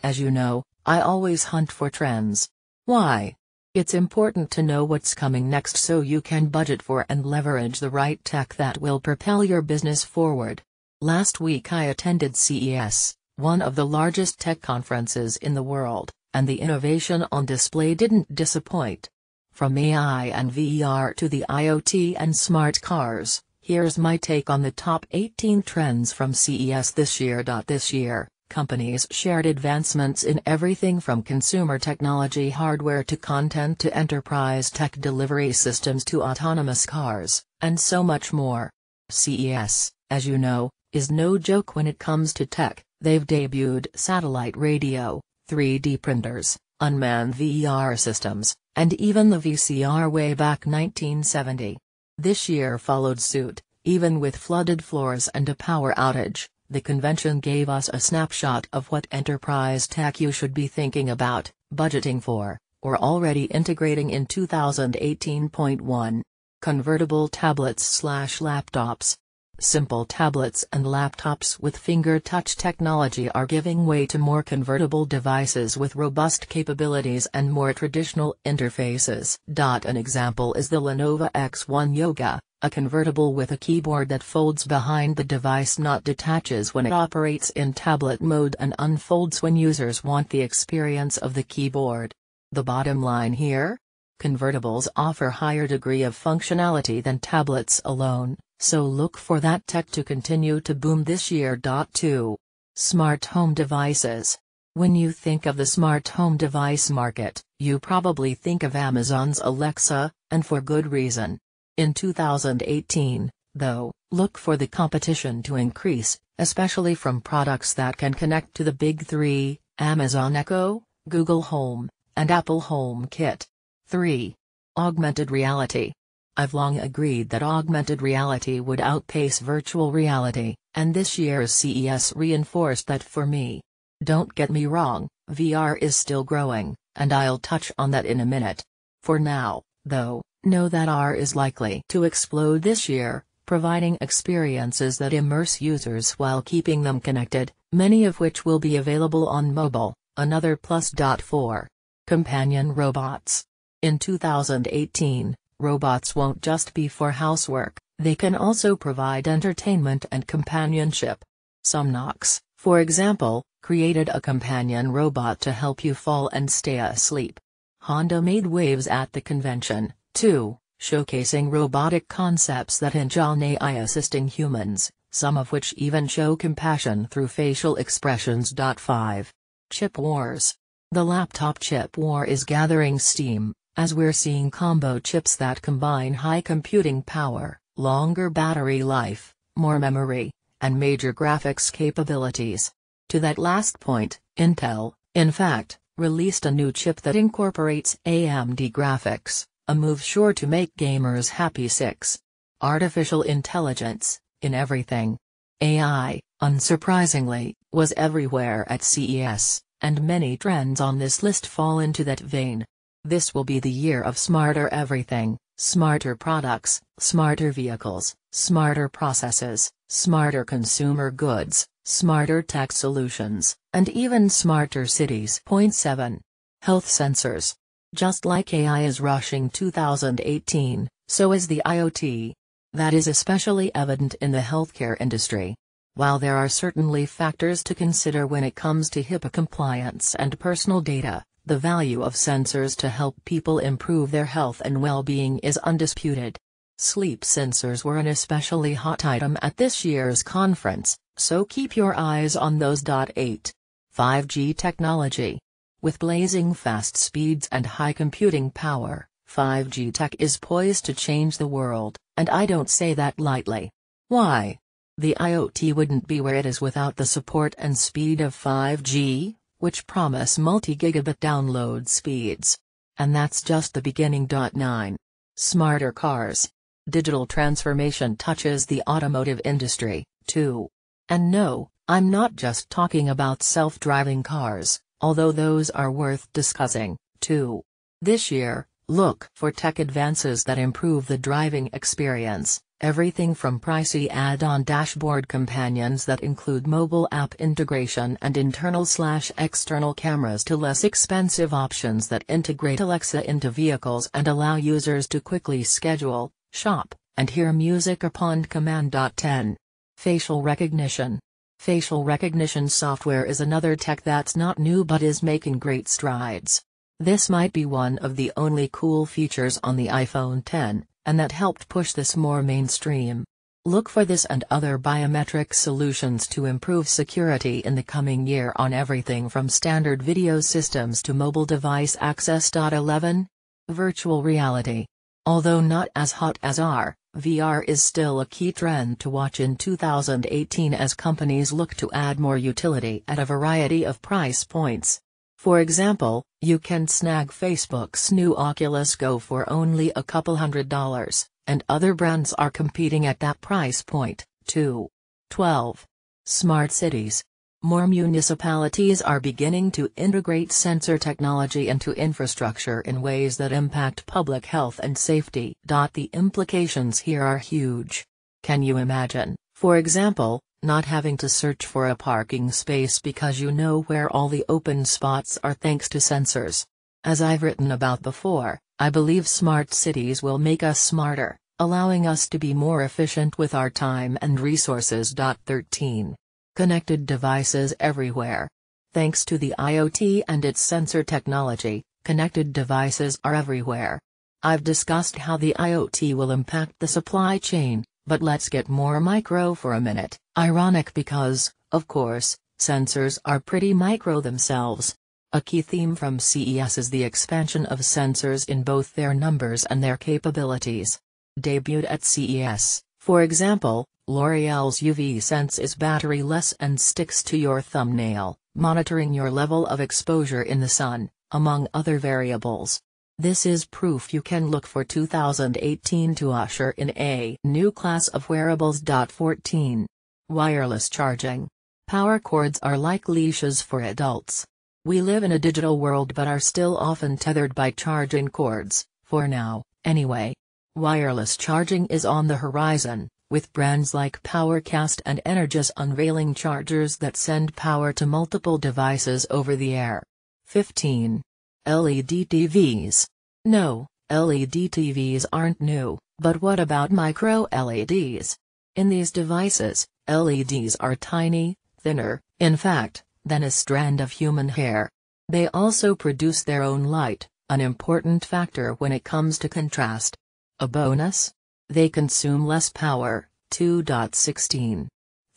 As you know, I always hunt for trends. Why? It's important to know what's coming next so you can budget for and leverage the right tech that will propel your business forward. Last week I attended CES, one of the largest tech conferences in the world, and the innovation on display didn't disappoint. From AI and VR to the IoT and smart cars, here's my take on the top 18 trends from CES this year. This year, companies shared advancements in everything from consumer technology hardware to content to enterprise tech delivery systems to autonomous cars, and so much more. CES, as you know, is no joke when it comes to tech. They've debuted satellite radio, 3D printers, unmanned VR systems, and even the VCR way back 1970. This year followed suit, even with flooded floors and a power outage. The convention gave us a snapshot of what enterprise tech you should be thinking about, budgeting for, or already integrating in 2018.1. Convertible tablets/laptops. Simple tablets and laptops with finger touch technology are giving way to more convertible devices with robust capabilities and more traditional interfaces. An example is the Lenovo X1 Yoga, a convertible with a keyboard that folds behind the device, not detaches when it operates in tablet mode and unfolds when users want the experience of the keyboard. The bottom line here? Convertibles offer higher degree of functionality than tablets alone, so look for that tech to continue to boom this year. 2. Smart home devices. When you think of the smart home device market, you probably think of Amazon's Alexa, and for good reason. In 2018, though, look for the competition to increase, especially from products that can connect to the big three: Amazon Echo, Google Home, and Apple HomeKit. 3. Augmented reality. I've long agreed that augmented reality would outpace virtual reality, and this year's CES reinforced that for me. Don't get me wrong, VR is still growing, and I'll touch on that in a minute. For now, though, know that AR is likely to explode this year, providing experiences that immerse users while keeping them connected, many of which will be available on mobile. Another plus. 4. Companion robots. In 2018, robots won't just be for housework, they can also provide entertainment and companionship. Somnox, for example, created a companion robot to help you fall and stay asleep. Honda made waves at the convention, too, showcasing robotic concepts that hinge on AI assisting humans, some of which even show compassion through facial expressions. 5. Chip wars. The laptop chip war is gathering steam, as we're seeing combo chips that combine high computing power, longer battery life, more memory, and major graphics capabilities. To that last point, Intel, in fact, released a new chip that incorporates AMD graphics, a move sure to make gamers happy. 6. Artificial intelligence, in everything. AI, unsurprisingly, was everywhere at CES, and many trends on this list fall into that vein. This will be the year of smarter everything: smarter products, smarter vehicles, smarter processes, smarter consumer goods, smarter tech solutions, and even smarter cities. 7. Health sensors. Just like AI is rushing 2018, so is the IoT. That is especially evident in the healthcare industry. While there are certainly factors to consider when it comes to HIPAA compliance and personal data, the value of sensors to help people improve their health and well-being is undisputed. Sleep sensors were an especially hot item at this year's conference, so keep your eyes on those. 8. 5G technology. With blazing fast speeds and high computing power, 5G tech is poised to change the world, and I don't say that lightly. Why? The IoT wouldn't be where it is without the support and speed of 5G, which promise multi-gigabit download speeds. And that's just the beginning. 9. Smarter cars. Digital transformation touches the automotive industry, too. And no, I'm not just talking about self-driving cars, although those are worth discussing, too. This year, Look for tech advances that improve the driving experience, everything from pricey add-on dashboard companions that include mobile app integration and internal/external cameras to less expensive options that integrate Alexa into vehicles and allow users to quickly schedule, shop, and hear music upon command. 10. Facial recognition. Facial recognition software is another tech that's not new but is making great strides. This might be one of the only cool features on the iPhone X, and that helped push this more mainstream. Look for this and other biometric solutions to improve security in the coming year on everything from standard video systems to mobile device access. 11. Virtual reality. Although not as hot as AR, VR is still a key trend to watch in 2018 as companies look to add more utility at a variety of price points. For example, you can snag Facebook's new Oculus Go for only a couple $100, and other brands are competing at that price point, too. 12. Smart cities. More municipalities are beginning to integrate sensor technology into infrastructure in ways that impact public health and safety. The implications here are huge. Can you imagine, for example, not having to search for a parking space because you know where all the open spots are thanks to sensors? As I've written about before, I believe smart cities will make us smarter, allowing us to be more efficient with our time and resources. 13. Connected devices everywhere. Thanks to the IoT and its sensor technology, connected devices are everywhere. I've discussed how the IoT will impact the supply chain, but let's get more micro for a minute. Ironic because, of course, sensors are pretty micro themselves. A key theme from CES is the expansion of sensors in both their numbers and their capabilities. Debuted at CES, for example, L'Oreal's UV Sense is battery-less and sticks to your thumbnail, monitoring your level of exposure in the sun, among other variables. This is proof you can look for 2018 to usher in a new class of wearables. 14. Wireless charging. Power cords are like leashes for adults. We live in a digital world but are still often tethered by charging cords, for now, anyway. Wireless charging is on the horizon, with brands like PowerCast and Energis unveiling chargers that send power to multiple devices over the air. 15. LED TVs. No, LED TVs aren't new, but what about micro LEDs? In these devices, LEDs are tiny, thinner, in fact, than a strand of human hair. They also produce their own light, an important factor when it comes to contrast. A bonus? They consume less power. 2.16.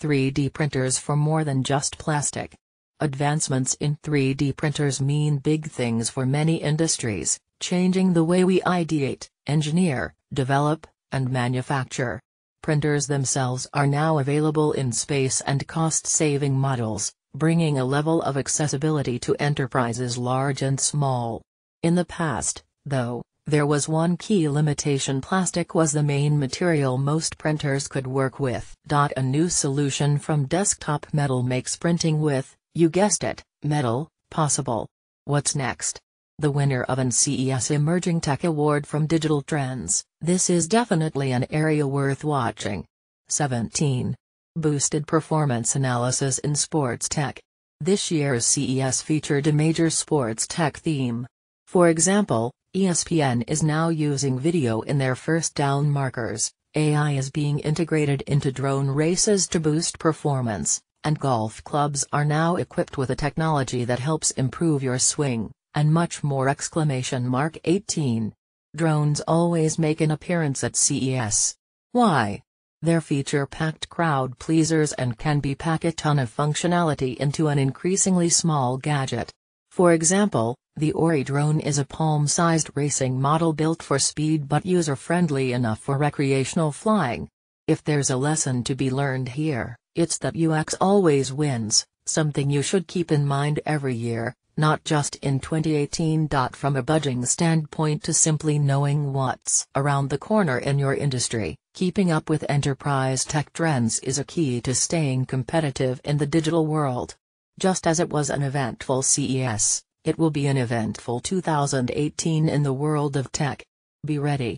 3D printers for more than just plastic. Advancements in 3D printers mean big things for many industries, changing the way we ideate, engineer, develop, and manufacture. Printers themselves are now available in space and cost-saving models, bringing a level of accessibility to enterprises large and small. In the past, though, there was one key limitation: plastic was the main material most printers could work with. A new solution from Desktop Metal makes printing with, you guessed it, metal, possible. What's next? The winner of an CES Emerging Tech Award from Digital Trends, this is definitely an area worth watching. 17. Boosted performance analysis in sports tech. This year's CES featured a major sports tech theme. For example, ESPN is now using video in their first down markers, AI is being integrated into drone races to boost performance, and golf clubs are now equipped with a technology that helps improve your swing, and much more! 18. Drones always make an appearance at CES. Why? They're feature-packed crowd pleasers and can pack a ton of functionality into an increasingly small gadget. For example, the Ori drone is a palm-sized racing model built for speed but user-friendly enough for recreational flying. If there's a lesson to be learned here, it's that UX always wins, something you should keep in mind every year, not just in 2018. From a budgeting standpoint to simply knowing what's around the corner in your industry, keeping up with enterprise tech trends is a key to staying competitive in the digital world. Just as it was an eventful CES, It will be an eventful 2018 in the world of tech. Be ready.